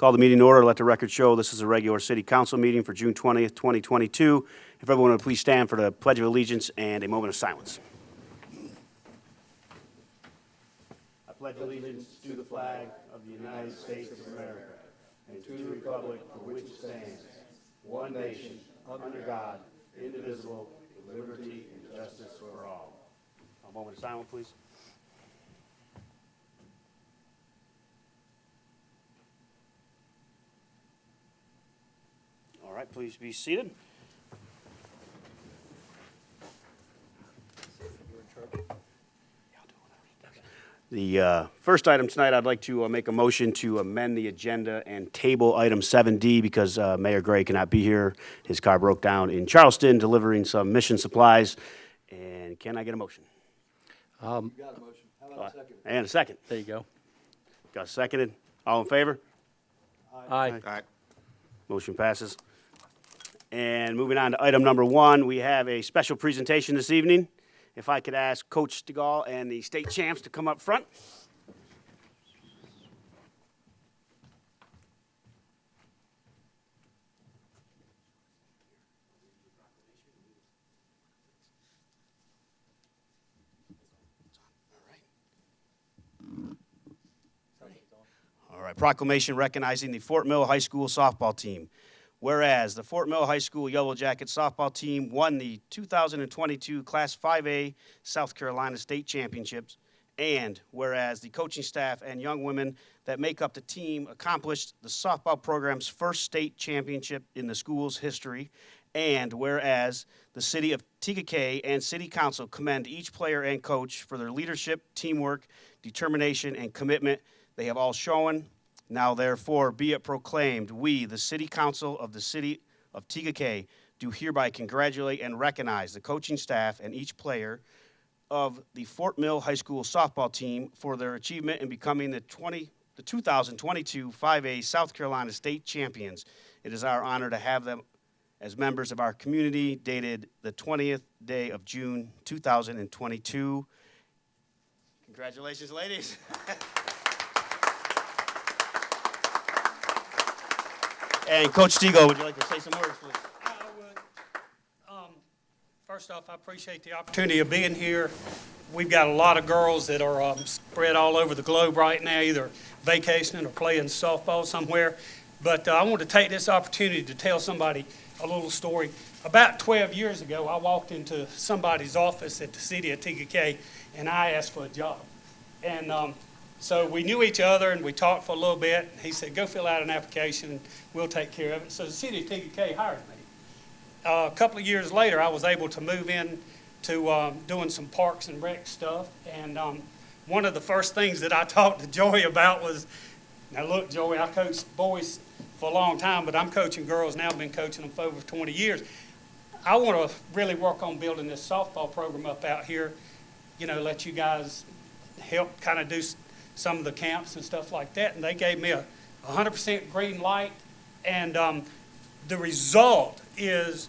Call the meeting to order. Let the record show this is a regular city council meeting for June 20th, 2022. If everyone would please stand for the Pledge of Allegiance and a moment of silence. I pledge allegiance to the flag of the United States of America and to the republic for which it stands, one nation, under God, indivisible, with liberty and justice for all. A moment of silence, please. All right, please be seated. The first item tonight, I'd like to make a motion to amend the agenda and table item 7D because Mayor Gray cannot be here. His car broke down in Charleston delivering some mission supplies. And can I get a motion? You got a motion. How about a second? And a second. There you go. Got seconded. All in favor? Aye. Aye. Motion passes. And moving on to item number 1, we have a special presentation this evening. If I could ask Coach Stegall and the state champs to come up front. All right, proclamation recognizing the Fort Mill High School softball team. Whereas the Fort Mill High School Yellow Jackets softball team won the 2022 Class 5A South Carolina State Championships, and whereas the coaching staff and young women that make up the team accomplished the softball program's first state championship in the school's history, and whereas the City of TKK and City Council commend each player and coach for their leadership, teamwork, determination, and commitment they have all shown. Now, therefore, be it proclaimed, we, the City Council of the City of TKK, do hereby congratulate and recognize the coaching staff and each player of the Fort Mill High School softball team for their achievement in becoming the 2022 5A South Carolina State Champions. It is our honor to have them as members of our community, dated the 20th day of June, 2022. Congratulations, ladies. And Coach Stegall, would you like to say some words, please? I would. First off, I appreciate the opportunity of being here. We've got a lot of girls that are spread all over the globe right now, either vacationing or playing softball somewhere. But I want to take this opportunity to tell somebody a little story. About 12 years ago, I walked into somebody's office at the City of TKK, and I asked for a job. And so we knew each other, and we talked for a little bit. He said, go fill out an application, and we'll take care of it. So the City of TKK hired me. A couple of years later, I was able to move in to doing some parks and rec stuff. And one of the first things that I talked to Joey about was, now look, Joey, I coached boys for a long time, but I'm coaching girls now. I've been coaching them for over 20 years. I want to really work on building this softball program up out here, you know, let you guys help kind of do some of the camps and stuff like that, and they gave me a 100% green light, and the result is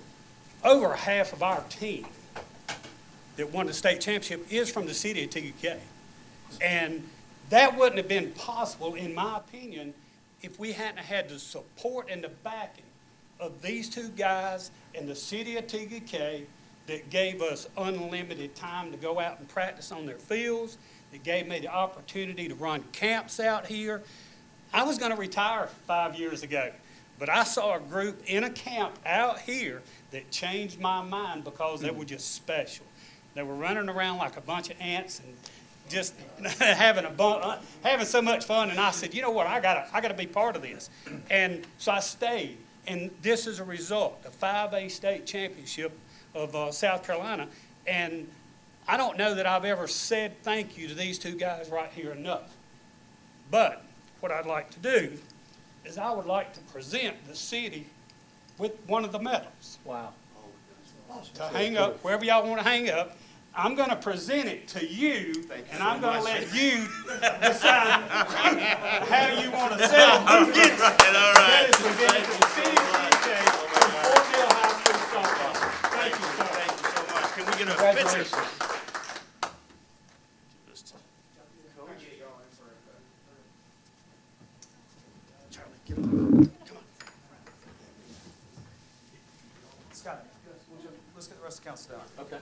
over half of our team that won the state championship is from the City of TKK, and that wouldn't have been possible, in my opinion, if we hadn't had the support and the backing of these two guys in the City of TKK that gave us unlimited time to go out and practice on their fields. It gave me the opportunity to run camps out here. I was going to retire 5 years ago, but I saw a group in a camp out here that changed my mind because they were just special. They were running around like a bunch of ants and just having so much fun. And I said, you know what, I gotta be part of this. And so I stayed. And this is a result, the 5A state championship of South Carolina. And I don't know that I've ever said thank you to these two guys right here enough. But what I'd like to do is I would like to present the city with one of the medals. Wow. To hang up, wherever y'all want to hang up. I'm going to present it to you, and I'm going to let you decide how you want to settle who gets it. All right. That is presented to the city of TJ from Fort Mill High School softball. Thank you, sir. Thank you so much. Can we get a picture? Scott, let's get the rest of the council down. Okay.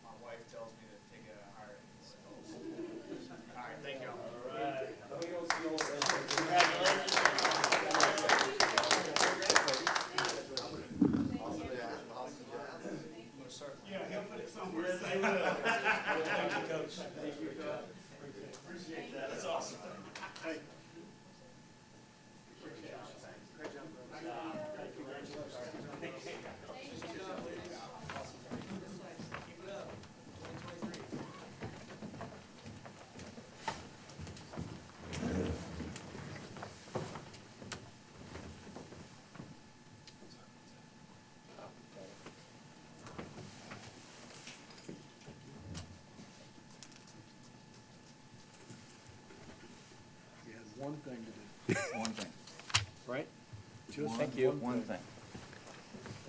My wife tells me to take a higher. All right, thank you. You had one thing to do. One thing. Right? Thank you. One One thing. thing.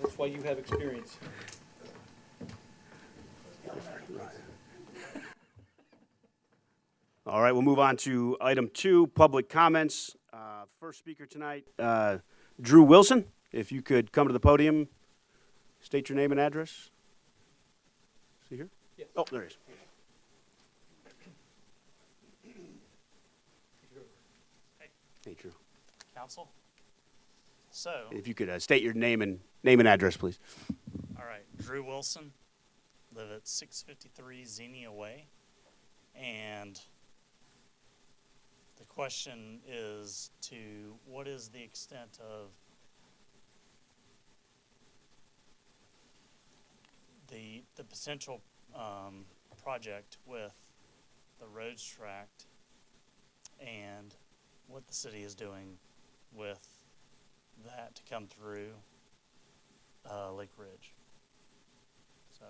That's why you have experience. All right, we'll move on to item 2, public comments. First speaker tonight, Drew Wilson. If you could come to the podium, state your name and address. See here? Yes. Oh, there he is. Hey, Drew. Council. So, If you could state your name and address, please. all right, Drew Wilson, live at 653 Xenia Way, and the question is what is the extent of the potential project with the roads tract and what the city is doing with that to come through Lake Ridge. So,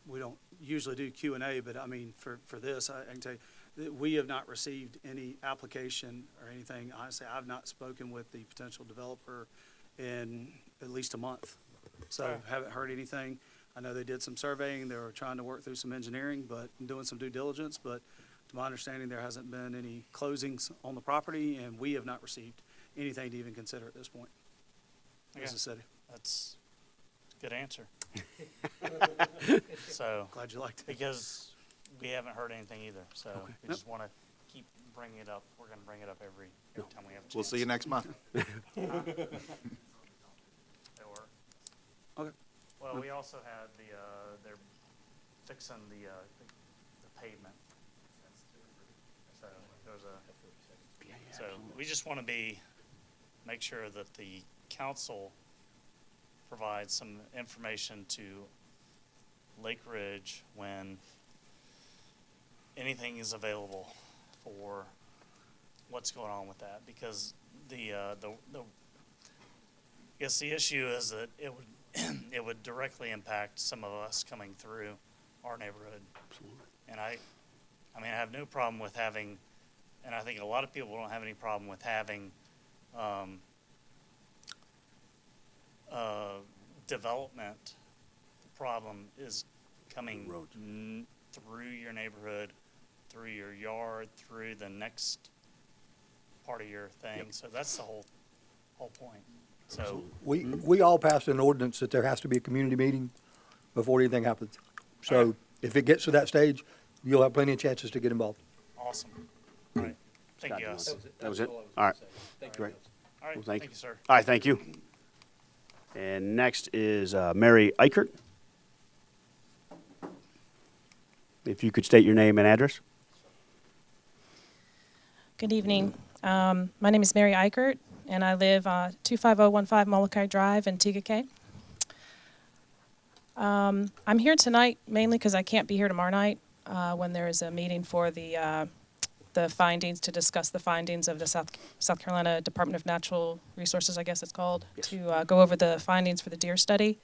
We don't usually do Q&A, but I mean, for this, I can tell you that we have not received any application or anything. Honestly, I've not spoken with the potential developer in at least a month. So Okay. haven't heard anything. I know they did some surveying, they were trying to work through some engineering, but doing some due diligence, but to my understanding, there hasn't been any closings on the property, and we have not received anything to even consider at this point as Okay. a city. that's a good answer. So, Glad you liked it. because we haven't heard anything either, so Okay. we Yep. just want to keep bringing it up. We're going to bring it up every time we have a chance. We'll see you next month. They were. Okay. Well, we also had they're fixing the pavement. So there's so we just want to make sure that the council provides some information to Lake Ridge when anything is available for what's going on with that, because I guess the issue is that it would it would directly impact some of us coming through our neighborhood. Absolutely. And I mean, I have no problem with having, and I think a lot of people don't have any problem with having development. The problem is coming Roads. through your neighborhood, through your yard, through the next part of your thing. Yep. So that's the whole point. So, We all passed an ordinance that there has to be a community meeting before anything happens. So if it gets to that stage, you'll have plenty of chances to get involved. awesome. All right. Thank Scott, you, you guys. want That was it? all I was All right. gonna say. Thank you. Great. All right. Well, thank Thank you, sir. All right, thank you. And next is Mary Eichert. If you could state your name and address. Good evening. My name is Mary Eichert, and I live 25015 Molokai Drive in Tigakay. I'm here tonight mainly because I can't be here tomorrow night when there is a meeting for the findings, to discuss the findings of the South Carolina Department of Natural Resources, I guess it's called, Yes. to go over the findings for the deer study.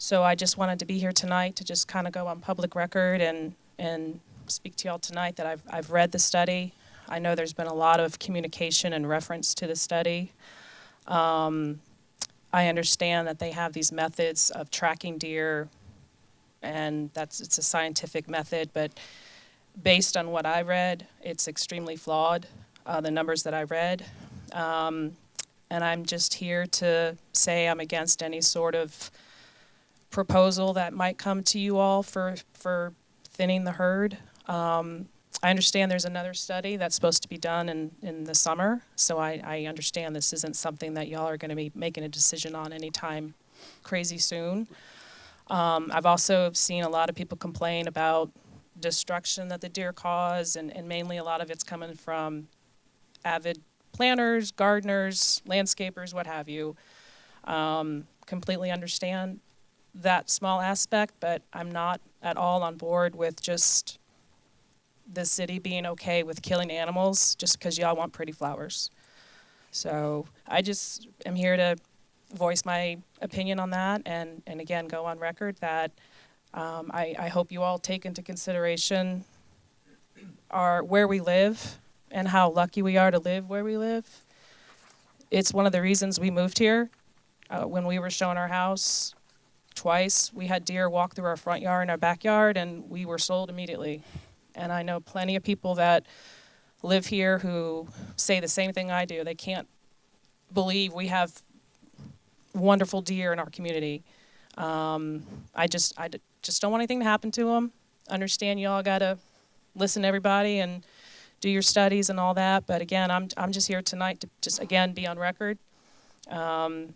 So I just wanted to be here tonight to just kind of go on public record and speak to y'all tonight that I've read the study. I know there's been a lot of communication and reference to the study. I understand that they have these methods of tracking deer, and it's a scientific method, but based on what I read, it's extremely flawed, the numbers that I read. And I'm just here to say I'm against any sort of proposal that might come to you all for thinning the herd. I understand there's another study that's supposed to be done in the summer, so I understand this isn't something that y'all are going to be making a decision on anytime crazy soon. I've also seen a lot of people complain about destruction that the deer cause, and mainly a lot of it's coming from avid planters, gardeners, landscapers, what have you. Completely understand that small aspect, but I'm not at all on board with just the city being okay with killing animals just because y'all want pretty flowers. So I just am here to voice my opinion on that, and again, go on record that I hope you all take into consideration where we live and how lucky we are to live where we live. It's one of the reasons we moved here. When we were showing our house twice, we had deer walk through our front yard and our backyard, and we were sold immediately. And I know plenty of people that live here who say the same thing I do. They can't believe we have wonderful deer in our community. I just don't want anything to happen to them. Understand y'all gotta listen to everybody and do your studies and all that. But again, I'm just here tonight to just again be on record. The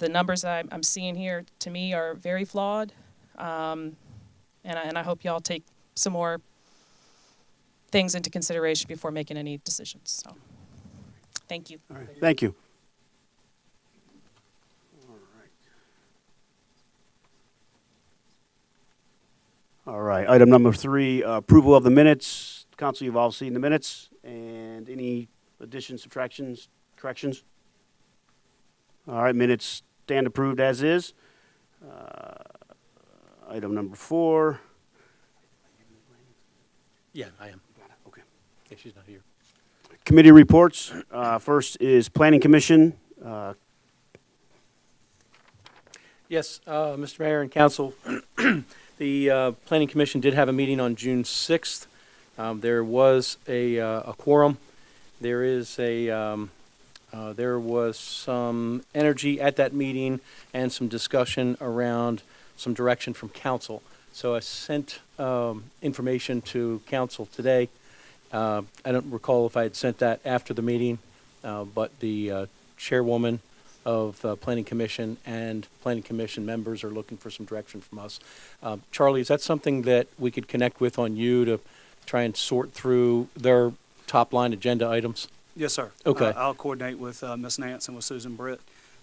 numbers that I'm seeing here to me are very flawed. And I hope y'all take some more things into consideration before making any decisions. So, thank you. All right, thank you. All right, item number 3, approval of the minutes. Council, you've all seen the minutes. And any additions, subtractions, corrections? All right, minutes stand approved as is. Item number 4. Yeah, I am. Okay. Yeah, she's not here. Committee reports. First is Planning Commission. Yes, Mr. Mayor and Council, the Planning Commission did have a meeting on June 6th. There was a quorum. There was some energy at that meeting and some discussion around some direction from council. So I sent information to council today. I don't recall if I had sent that after the meeting, but the chairwoman of Planning Commission and Planning Commission members are looking for some direction from us. Charlie, is that something that we could connect with on you to try and sort through their top line agenda items? Yes, sir. Okay. I'll coordinate with Ms. Nance and with Susan Britt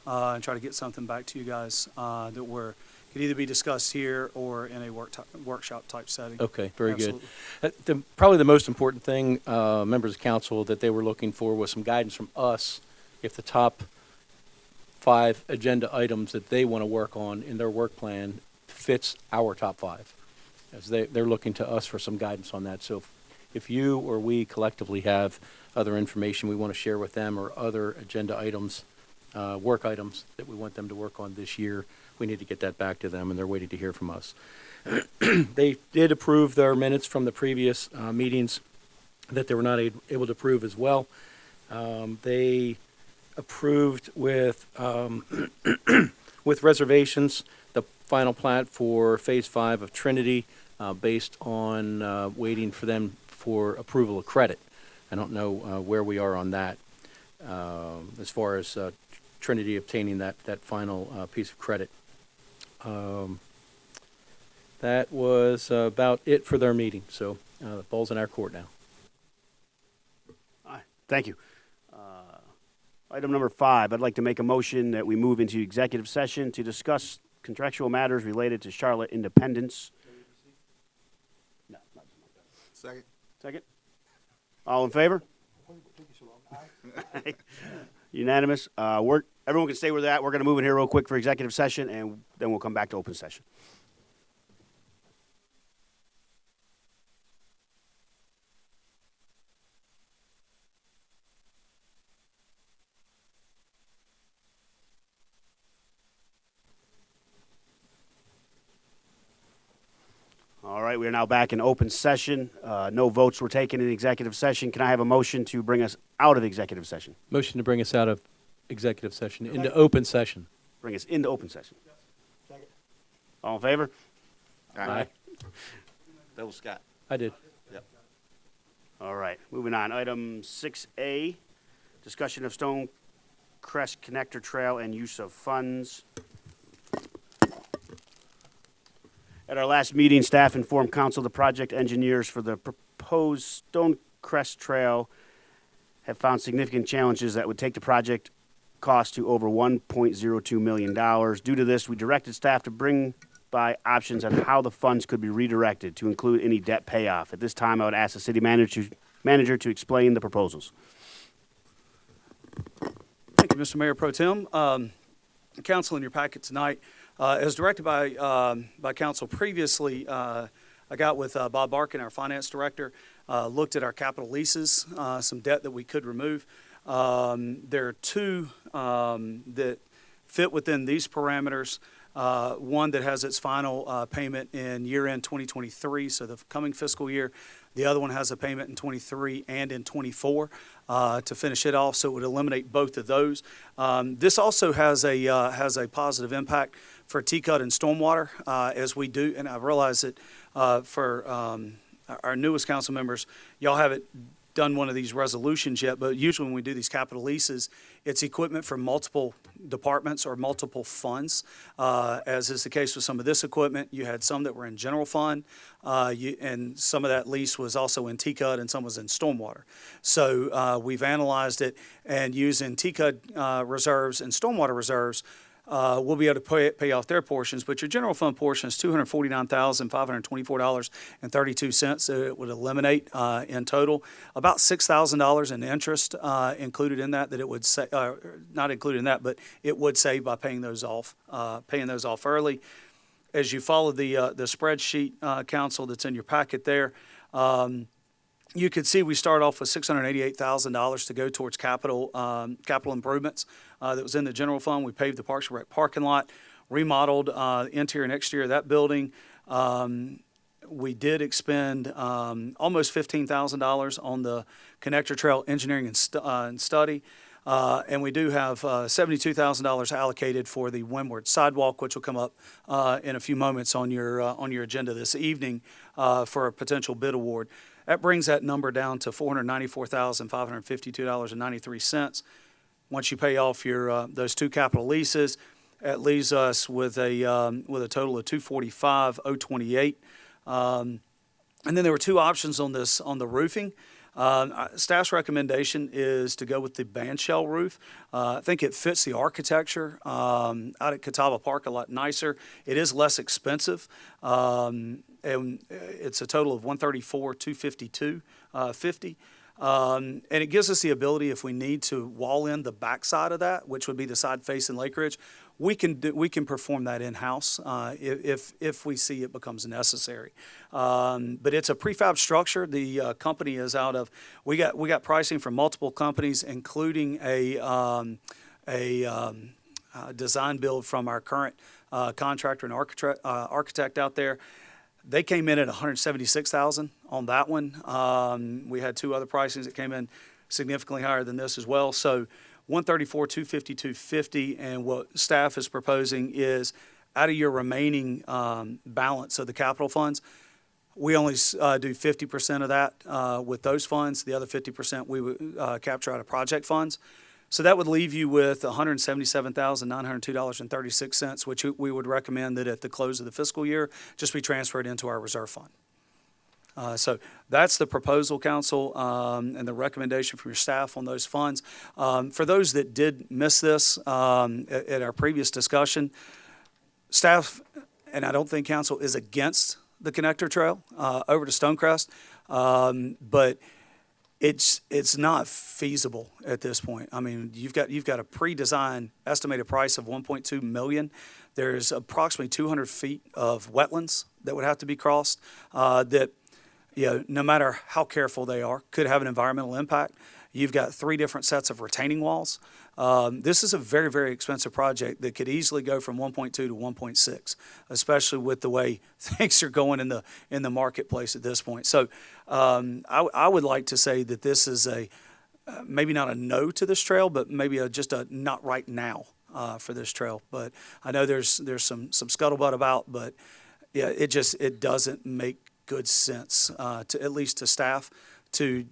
and try to get something back to you guys that could either be discussed here or in a workshop type setting. Okay, very Absolutely. good. Probably the most important thing, members of council, that they were looking for was some guidance from us if the top 5 agenda items that they want to work on in their work plan fits our top 5. As they're looking to us for some guidance on that. So if you or we collectively have other information we want to share with them or other agenda items, work items that we want them to work on this year, we need to get that back to them, and they're waiting to hear from us. They did approve their minutes from the previous meetings that they were not able to approve as well. They approved with with reservations the final plat for Phase 5 of Trinity based on waiting for them for approval of credit. I don't know where we are on that as far as Trinity obtaining that final piece of credit. That was about it for their meeting. So the ball's in our court now. All right, thank you. Item number 5, I'd like to make a motion that we move into executive session to discuss contractual matters related to Charlotte Independence. No, not Second. second. All in favor? Unanimous. Everyone can stay where they're at. We're going to move in here real quick for executive session, and then we'll come back to open session. right, we are now back in open session. No votes were taken in the executive session. Can I have a motion to bring us out of executive session? Motion to bring us out of executive session into open session. Bring us into open session. All in favor? Aye. That was Scott. I did. All right, moving on. Item 6A, discussion of Stonecrest Connector Trail and use of funds. At our last meeting, staff informed council the project engineers for the proposed Stonecrest Trail have found significant challenges that would take the project cost to over $1.02 million. Due to this, we directed staff to bring by options on how the funds could be redirected to include any debt payoff. At this time, I would ask the city manager to explain the proposals. Thank you, Mr. Mayor Pro Tem. Council, in your packet tonight, as directed by council previously, I got with Bob Barkin, our finance director, looked at our capital leases, some debt that we could remove. There are two that fit within these parameters. One that has its final payment in year-end 2023, so the coming fiscal year. The other one has a payment in 23 and in 24 to finish it off, so it would eliminate both of those. This also has a positive impact for T-Cut and stormwater, as we do, and I realize that for our newest council members, y'all haven't done one of these resolutions yet, but usually when we do these capital leases, it's equipment from multiple departments or multiple funds. As is the case with some of this equipment, you had some that were in general fund, and some of that lease was also in T-Cut and some was in stormwater. So we've analyzed it, and using T-Cut reserves and stormwater reserves, we'll be able to pay off their portions, but your general fund portion is $249,524.32. So it would eliminate in total about $6,000 in interest included in that it would say, not included in that, but it would save by paying those off early. As you follow the spreadsheet, council, that's in your packet there, you can see we start off with $688,000 to go towards capital improvements that was in the general fund. We paved the Parks and Rec parking lot, remodeled interior and exterior of that building. We did expend almost $15,000 on the connector trail engineering and study. And we do have $72,000 allocated for the Windward sidewalk, which will come up in a few moments on your agenda this evening for a potential bid award. That brings that number down to $494,552.93. Once you pay off your those two capital leases, that leaves us with a total of $245,028. And then there were two options on this on the roofing. Staff's recommendation is to go with the bandshell roof. I think it fits the architecture out at Catawba Park a lot nicer. It is less expensive, and it's a total of $134,252.50. And it gives us the ability, if we need to wall in the backside of that, which would be the side facing Lake Ridge, we can perform that in-house if we see it becomes necessary. But it's a prefab structure. The company is out of. We got pricing from multiple companies, including a design build from our current contractor and architect out there. They came in at $176,000 on that one. We had two other pricings that came in significantly higher than this as well. So $134,252.50, and what staff is proposing is out of your remaining balance of the capital funds, we only do 50% of that with those funds. The other 50% we would capture out of project funds. So that would leave you with $177,902.36, which we would recommend that at the close of the fiscal year just be transferred into our reserve fund. So that's the proposal, council, and the recommendation from your staff on those funds. For those that did miss this at our previous discussion, staff, and I don't think council is against the connector trail over to Stonecrest, but it's not feasible at this point. I mean, you've got a pre-designed estimated price of $1.2 million. There's approximately 200 feet of wetlands that would have to be crossed that, no matter how careful they are, could have an environmental impact. You've got 3 different sets of retaining walls. This is a very, very expensive project that could easily go from 1.2 to 1.6, especially with the way things are going in the marketplace at this point. So I would like to say that this is maybe not a no to this trail, but maybe just a not right now for this trail. But I know there's some scuttlebutt about, but yeah, it doesn't make good sense to at least to staff to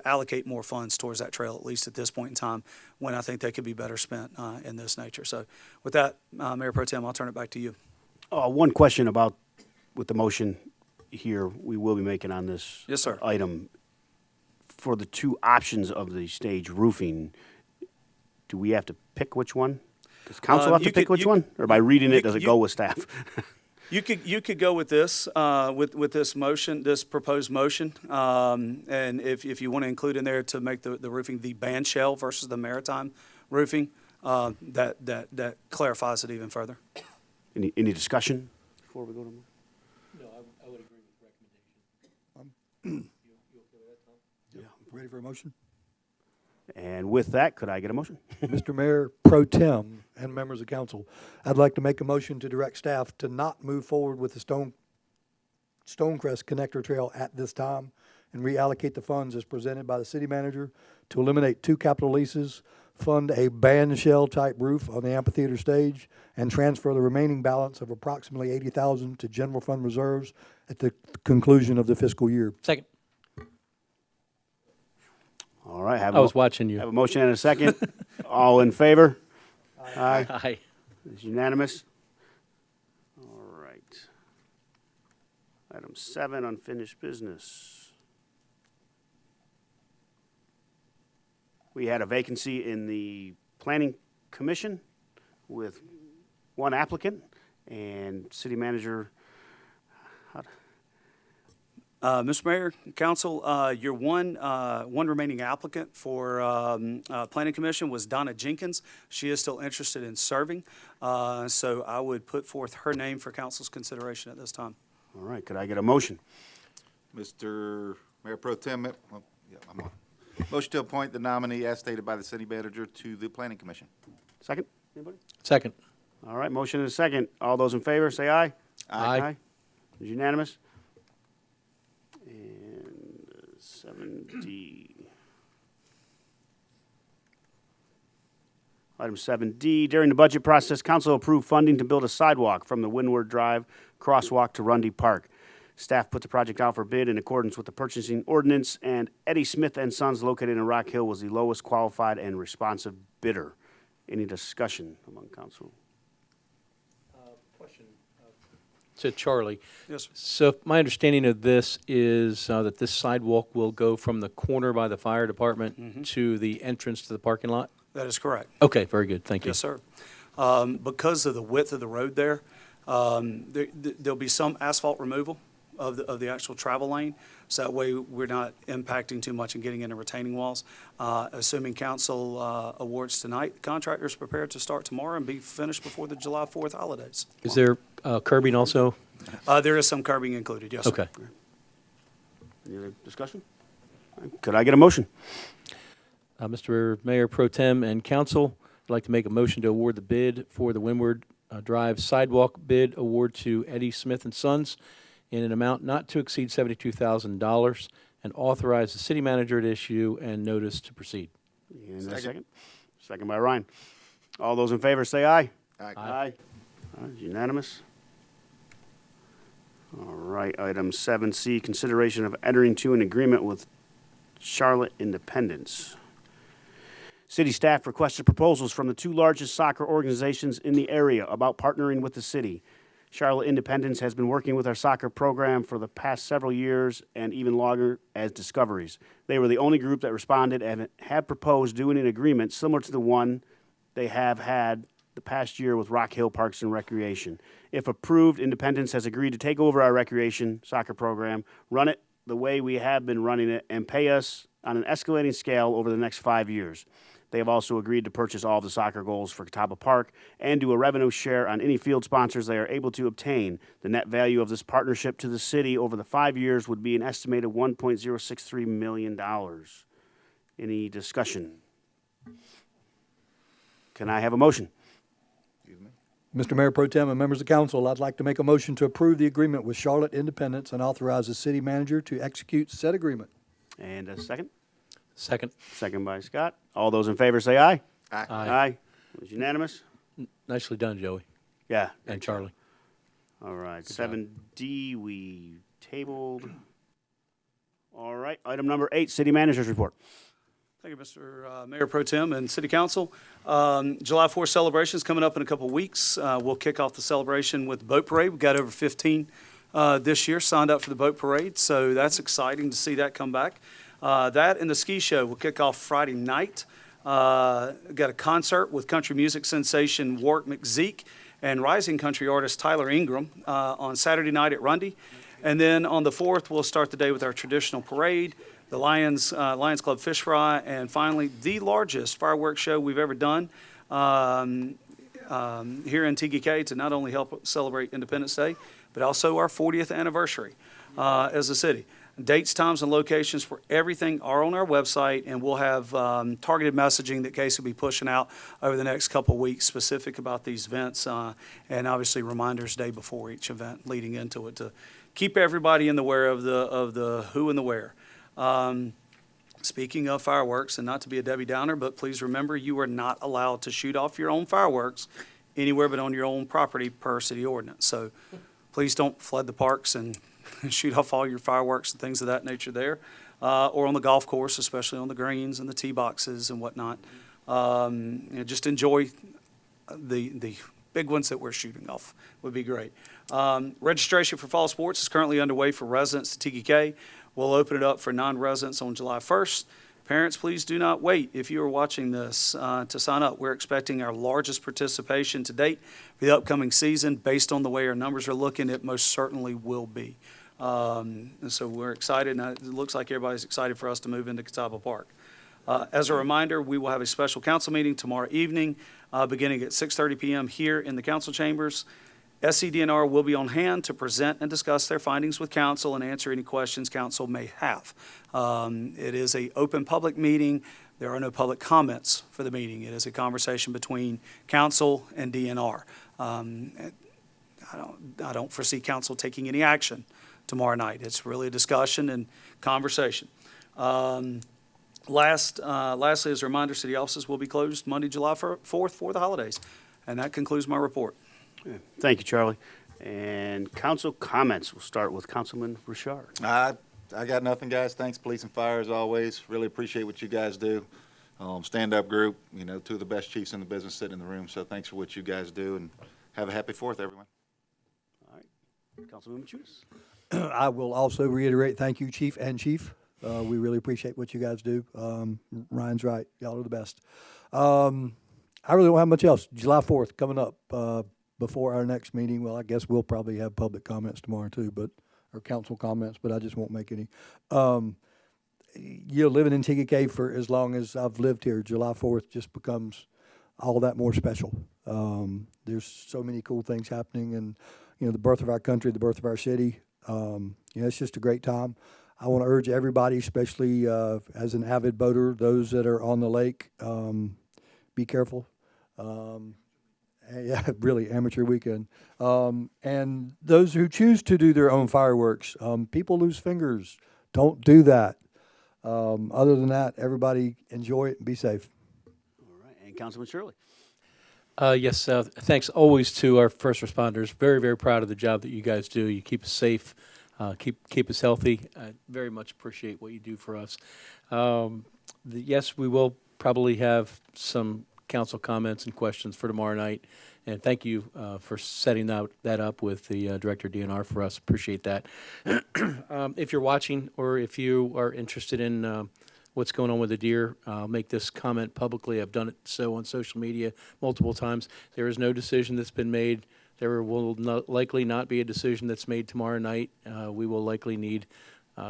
allocate more funds towards that trail, at least at this point in time, when I think they could be better spent in this nature. So with that, Mayor Pro Tem, I'll turn it back to you. One question about, with the motion here, we will be making on this Yes, sir. item. For the 2 options of the stage roofing, do we have to pick which one? Does council have to pick which one? Or by reading it, does it go with staff? You could go with this with this motion, this proposed motion, and if you want to include in there to make the roofing the band shell versus the maritime roofing, that clarifies it even further. Any discussion before we go to? No, I would agree with the recommendation. Yeah, ready for a motion? And with that, could I get a motion? Mr. Mayor Pro Tem and members of council, I'd like to make a motion to direct staff to not move forward with the STONECREST Connector Trail at this time and reallocate the funds as presented by the city manager to eliminate 2 capital leases, fund a band shell type roof on the amphitheater stage, and transfer the remaining balance of approximately $80,000 to general fund reserves at the conclusion of the fiscal year. Second. All right. I was watching you. Have a motion and a second. All in favor? Aye. Aye. It's unanimous. All right. Item 7, unfinished business. We had a vacancy in the planning commission with 1 applicant, and city manager. Mr. Mayor, council, your one remaining applicant for Planning Commission was Donna Jenkins. She is still interested in serving, so I would put forth her name for council's consideration at this time. All right. Could I get a motion? Mr. Mayor Pro Tem, well, yeah, I'm on. Motion to appoint the nominee as stated by the city manager to the Planning Commission. Second? Anybody? Second. All right. Motion and a second. All those in favor, say aye. Aye. It's unanimous. And 7D. Item 7D, during the budget process, council approved funding to build a sidewalk from the Windward Drive crosswalk to Rundy Park. Staff put the project out for bid in accordance with the purchasing ordinance, and Eddie Smith and Sons, located in Rock Hill, was the lowest qualified and responsive bidder. Any discussion among council? Question to Charlie. Yes, sir. So my understanding of this is that this sidewalk will go from the corner by the fire department to the entrance to the parking lot? That is correct. Okay, very good. Thank you. Yes, sir. Because of the width of the road there, there'll be some asphalt removal of the actual travel lane, so that way we're not impacting too much and getting into retaining walls. Assuming council awards tonight, the contractor's prepared to start tomorrow and be finished before the July 4th holidays. Is there curbing also? There is some curbing included, yes, sir. Okay. Any other discussion? Could I get a motion? Mr. Mayor Pro Tem and Council, I'd like to make a motion to award the bid for the Windward Drive Sidewalk bid award to Eddie Smith and Sons in an amount not to exceed $72,000 and authorize the city manager to issue and notice to proceed. And a second. Second by Ryan. All those in favor say aye. Aye. Aye. Unanimous. All right, item 7C, consideration of entering into an agreement with Charlotte Independence. City staff requested proposals from the 2 largest soccer organizations in the area about partnering with the city. Charlotte Independence has been working with our soccer program for the past several years and even longer as discoveries. They were the only group that responded and had proposed doing an agreement similar to the one they have had the past year with Rock Hill Parks and Recreation. If approved, Independence has agreed to take over our recreation soccer program, run it the way we have been running it, and pay us on an escalating scale over the next 5 years. They have also agreed to purchase all of the soccer goals for Catawba Park and do a revenue share on any field sponsors they are able to obtain. The net value of this partnership to the city over the 5 years would be an estimated $1.063 million. Any discussion? Can I have a motion? Excuse me. Mr. Mayor Pro Tem and members of council, I'd like to make a motion to approve the agreement with Charlotte Independence and authorize the city manager to execute said agreement. And a second? Second. Second by Scott. All those in favor say aye. Aye. Aye. It was unanimous? Nicely done, Joey Yeah. and Charlie. All right, Good job. 7D, we tabled. All right, item number 8, city manager's report. Thank you, Mr. Mayor Pro Tem and City Council. July 4th celebration is coming up in a couple of weeks. We'll kick off the celebration with the boat parade. We've got over 15 this year signed up for the boat parade, so that's exciting to see that come back. That and the ski show will kick off Friday night. Got a concert with country music sensation Wart McZeek and rising country artist Tyler Ingram on Saturday night at Rundy. And then on the 4th, we'll start the day with our traditional parade, the Lions Club Fish Fry, and finally, the largest fireworks show we've ever done here in TGK to not only help celebrate Independence Day, but also our 40th anniversary as a city. Dates, times, and locations for everything are on our website, and we'll have targeted messaging that Casey will be pushing out over the next couple of weeks specific about these events, and obviously reminders day before each event leading into it to keep everybody in the aware of the who and the where. Speaking of fireworks, and not to be a Debbie Downer, but please remember you are not allowed to shoot off your own fireworks anywhere but on your own property per city ordinance. So please don't flood the parks and shoot off all your fireworks and things of that nature there, or on the golf course, especially on the greens and the tee boxes and whatnot. Just enjoy the big ones that we're shooting off would be great. Registration for fall sports is currently underway for residents to TGK. We'll open it up for non-residents on July 1st. Parents, please do not wait if you are watching this to sign up. We're expecting our largest participation to date for the upcoming season. Based on the way our numbers are looking, it most certainly will be. And so we're excited, and it looks like everybody's excited for us to move into Catawba Park. As a reminder, we will have a special council meeting tomorrow evening, beginning at 6:30 p.m. here in the council chambers. SCDNR will be on hand to present and discuss their findings with council and answer any questions council may have. It is an open public meeting. There are no public comments for the meeting. It is a conversation between council and DNR. I don't foresee council taking any action tomorrow night. It's really a discussion and conversation. Lastly, as a reminder, city offices will be closed Monday, July 4th for the holidays. And that concludes my report. Thank you, Charlie. And council comments. We'll start with Councilman Richard. I got nothing, guys. Thanks, police and fire, as always. Really appreciate what you guys do. Stand-up group, two of the best chiefs in the business sitting in the room. So thanks for what you guys do, and have a happy 4th, everyone. All right. Councilman Machunas. I will also reiterate, thank you, Chief and Chief. We really appreciate what you guys do. Ryan's right. Y'all are the best. I really don't have much else. July 4th coming up before our next meeting. Well, I guess we'll probably have public comments tomorrow too, or council comments, but I just won't make any. Living in TGK for as long as I've lived here, July 4th just becomes all that more special. There's so many cool things happening, and the birth of our country, the birth of our city. It's just a great time. I want to urge everybody, especially as an avid boater, those that are on the lake, be careful. Yeah, really, amateur weekend. And those who choose to do their own fireworks, people lose fingers. Don't do that. Other than that, everybody enjoy it and be safe. All right. And Councilman Shirley. Yes, thanks always to our first responders. Very, very proud of the job that you guys do. You keep us safe, keep us healthy. I very much appreciate what you do for us. Yes, we will probably have some council comments and questions for tomorrow night. And thank you for setting that up with the Director of DNR for us. Appreciate that. If you're watching or if you are interested in what's going on with the deer, I'll make this comment publicly. I've done it so on social media multiple times. There is no decision that's been made. There will likely not be a decision that's made tomorrow night. We will likely need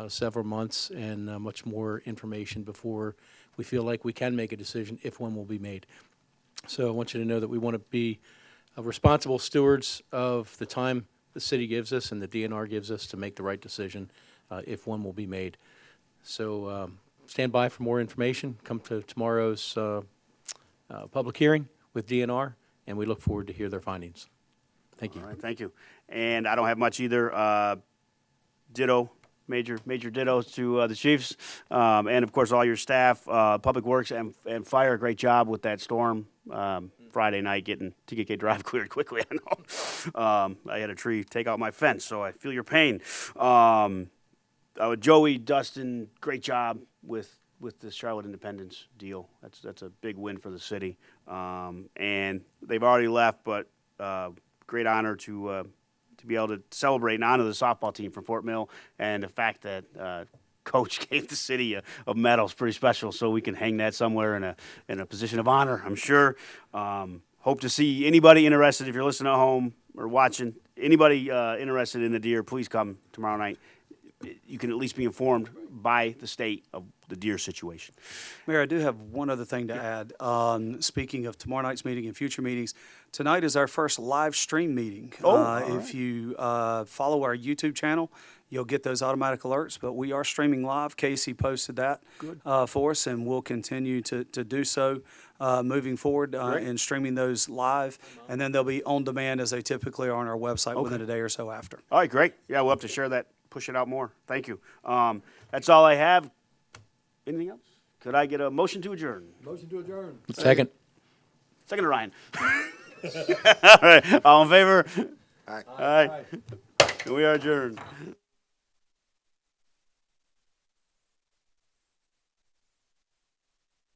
several months and much more information before we feel like we can make a decision, if one will be made. So I want you to know that we want to be responsible stewards of the time the city gives us and the DNR gives us to make the right decision if one will be made. So stand by for more information. Come to tomorrow's public hearing with DNR, and we look forward to hear their findings. Thank you. All right, thank you. And I don't have much either. Ditto, major dittos to the chiefs, and of course all your staff, Public Works and Fire. Great job with that storm Friday night, getting TKK Drive cleared quickly. I know. I had a tree take out my fence, so I feel your pain. Joey, Dustin, great job with the Charlotte Independence deal. That's a big win for the city. And they've already left, but great honor to be able to celebrate and honor the softball team from Fort Mill, and the fact that Coach gave the city a medal is pretty special. So we can hang that somewhere in a position of honor, I'm sure. Hope to see anybody interested. If you're listening at home or watching, anybody interested in the deer, please come tomorrow night. You can at least be informed by the state of the deer situation. Mayor, I do have one other thing to add. Speaking of tomorrow night's meeting and future meetings, tonight is our first live stream meeting. If you follow our YouTube channel, you'll get those automatic alerts, but we are streaming live. Casey posted that for us, and we'll continue to do so moving forward in streaming those live, and then they'll be on demand as they typically are on our website within a day or so after. All right, great. Yeah, we'll have to share that, push it out more. Thank you. That's all I have. Anything else? Could I get a motion to adjourn? Motion to adjourn. Second. Second to Ryan. All right, all in favor? Aye. All right. We are adjourned.